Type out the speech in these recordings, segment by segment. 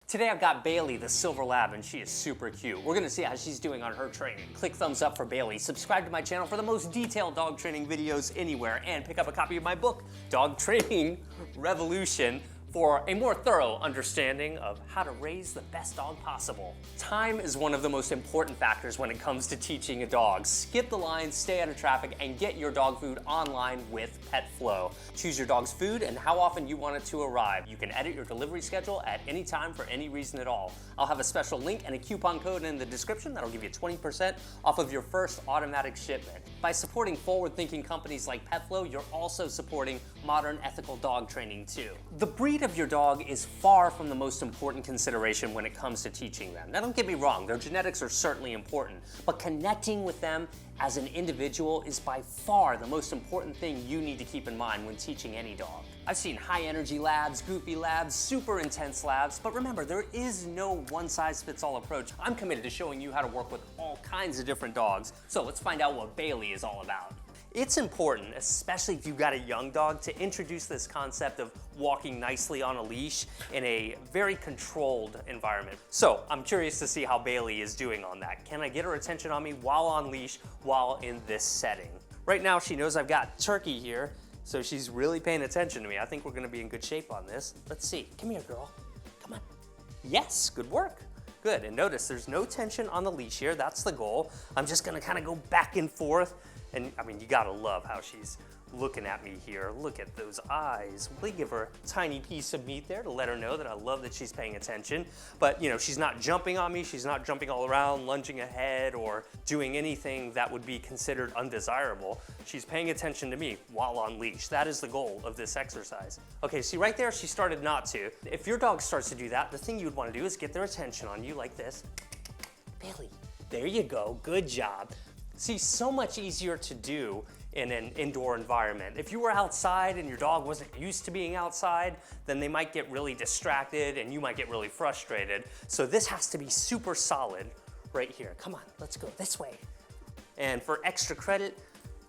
Today I've got Bailey, the silver lab, and she is super cute. We're gonna see how she's doing on her training. Click thumbs up for Bailey, subscribe to my channel for the most detailed dog training videos anywhere, and pick up a copy of my book, Dog Training Revolution, for a more thorough understanding of how to raise the best dog possible. Time is one of the most important factors when it comes to teaching a dog. Skip the line, stay out of traffic, and get your dog food online with PetFlow. Choose your dog's food and how often you want it to arrive. You can edit your delivery schedule at any time for any reason at all. I'll have a special link and a coupon code in the description that'll give you 20% off of your first automatic shipment. By supporting forward-thinking companies like PetFlow, you're also supporting modern ethical dog training too. The breed of your dog is far from the most important consideration when it comes to teaching them. Now don't get me wrong, their genetics are certainly important, but connecting with them as an individual is by far the most important thing you need to keep in mind when teaching any dog. I've seen high energy labs, goofy labs, super intense labs, but remember, there is no one size fits all approach. I'm committed to showing you how to work with all kinds of different dogs, so let's find out what Bailey is all about. It's important, especially if you've got a young dog, to introduce this concept of walking nicely on a leash in a very controlled environment. So I'm curious to see how Bailey is doing on that. Can I get her attention on me while on leash, while in this setting? Right now she knows I've got Turkey here, so she's really paying attention to me. I think we're gonna be in good shape on this. Let's see, come here girl, come on. Yes, good work. Good, and notice there's no tension on the leash here, that's the goal. I'm just gonna kind of go back and forth. And I mean, you gotta love how she's looking at me here. Look at those eyes. We give her a tiny piece of meat there to let her know that I love that she's paying attention. But you know, she's not jumping on me, she's not jumping all around, lunging ahead, or doing anything that would be considered undesirable. She's paying attention to me while on leash. That is the goal of this exercise. Okay, see right there, she started not to. If your dog starts to do that, the thing you would wanna do is get their attention on you like this. Bailey, there you go, good job. See, so much easier to do in an indoor environment. If you were outside and your dog wasn't used to being outside, then they might get really distracted and you might get really frustrated. So this has to be super solid right here. Come on, let's go this way. And for extra credit,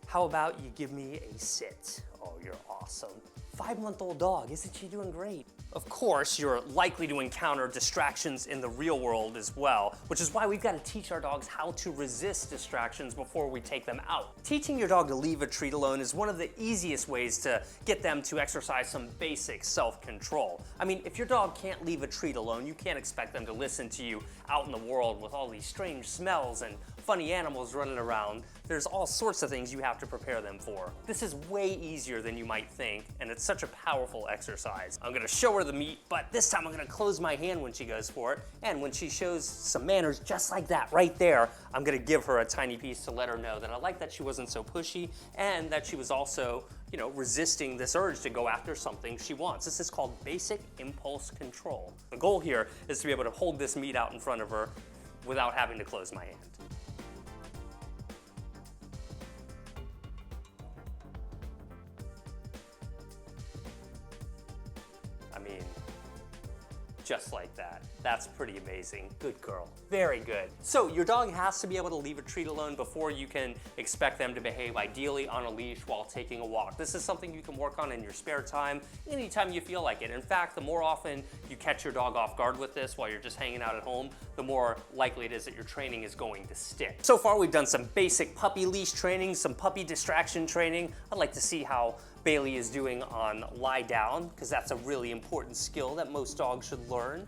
how about you give me a sit? Oh, you're awesome. 5-month-old dog, isn't she doing great? Of course, you're likely to encounter distractions in the real world as well, which is why we've got to teach our dogs how to resist distractions before we take them out. Teaching your dog to leave a treat alone is one of the easiest ways to get them to exercise some basic self-control. I mean, if your dog can't leave a treat alone, you can't expect them to listen to you out in the world with all these strange smells and funny animals running around. There's all sorts of things you have to prepare them for. This is way easier than you might think, and it's such a powerful exercise. I'm gonna show her the meat, but this time I'm gonna close my hand when she goes for it, and when she shows some manners just like that right there, I'm gonna give her a tiny piece to let her know that I like that she wasn't so pushy and that she was also, you know, resisting this urge to go after something she wants. This is called basic impulse control. The goal here is to be able to hold this meat out in front of her without having to close my hand. I mean, just like that. That's pretty amazing. Good girl. Very good. So your dog has to be able to leave a treat alone before you can expect them to behave ideally on a leash while taking a walk. This is something you can work on in your spare time, anytime you feel like it. In fact, the more often you catch your dog off guard with this while you're just hanging out at home, the more likely it is that your training is going to stick. So far, we've done some basic puppy leash training, some puppy distraction training. I'd like to see how Bailey is doing on lie down, because that's a really important skill that most dogs should learn.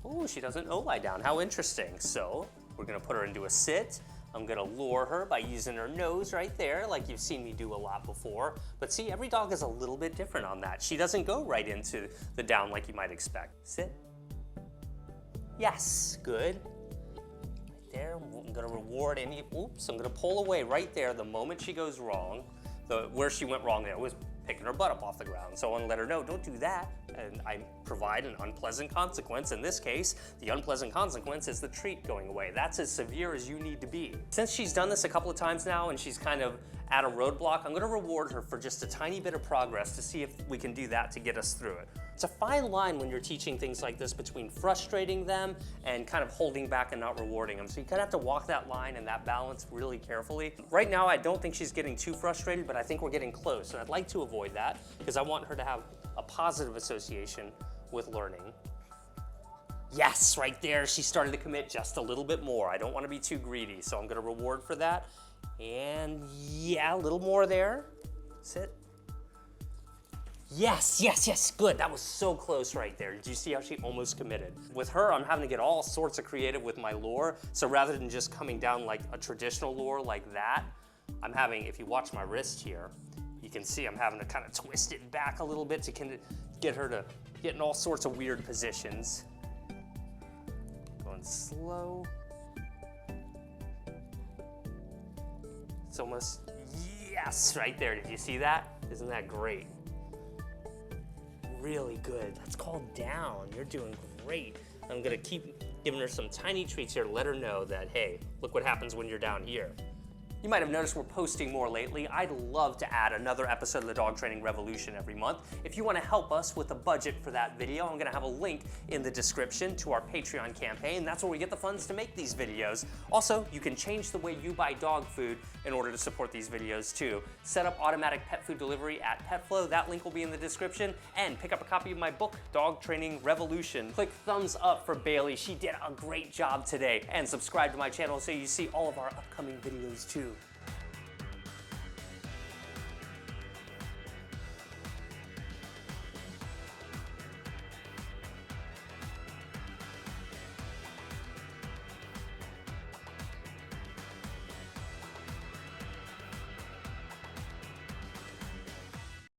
Oh, she doesn't know lie down. How interesting. So we're gonna put her into a sit. I'm gonna lure her by using her nose right there, like you've seen me do a lot before. But see, every dog is a little bit different on that. She doesn't go right into the down like you might expect. Sit. Yes, good. Right there, I'm gonna reward any, oops, I'm gonna pull away right there the moment she goes wrong. Where she went wrong there was picking her butt up off the ground. So I want to let her know, don't do that. And I provide an unpleasant consequence. In this case, the unpleasant consequence is the treat going away. That's as severe as you need to be. Since she's done this a couple of times now and she's kind of at a roadblock, I'm gonna reward her for just a tiny bit of progress to see if we can do that to get us through it. It's a fine line when you're teaching things like this between frustrating them and kind of holding back and not rewarding them. So you kind of have to walk that line and that balance really carefully. Right now, I don't think she's getting too frustrated, but I think we're getting close. And I'd like to avoid that because I want her to have a positive association with learning. Yes, right there. She started to commit just a little bit more. I don't want to be too greedy, so I'm going to reward for that. And yeah, a little more there. Sit. Yes, yes, yes, good. That was so close right there. Did you see how she almost committed? With her, I'm having to get all sorts of creative with my lure. So rather than just coming down like a traditional lure like that, I'm having, if you watch my wrist here, you can see I'm having to kind of twist it back a little bit to get her to get in all sorts of weird positions. Going slow. It's almost, yes, right there. Did you see that? Isn't that great? Really good. That's called down. You're doing great. I'm gonna keep giving her some tiny treats here to let her know that, hey, look what happens when you're down here. You might have noticed we're posting more lately. I'd love to add another episode of the Dog Training Revolution every month. If you want to help us with the budget for that video, I'm going to have a link in the description to our Patreon campaign. That's where we get the funds to make these videos. Also, you can change the way you buy dog food in order to support these videos too. Set up automatic pet food delivery at PetFlow. That link will be in the description. And pick up a copy of my book, Dog Training Revolution. Click thumbs up for Bailey. She did a great job today. And subscribe to my channel so you see all of our upcoming videos too.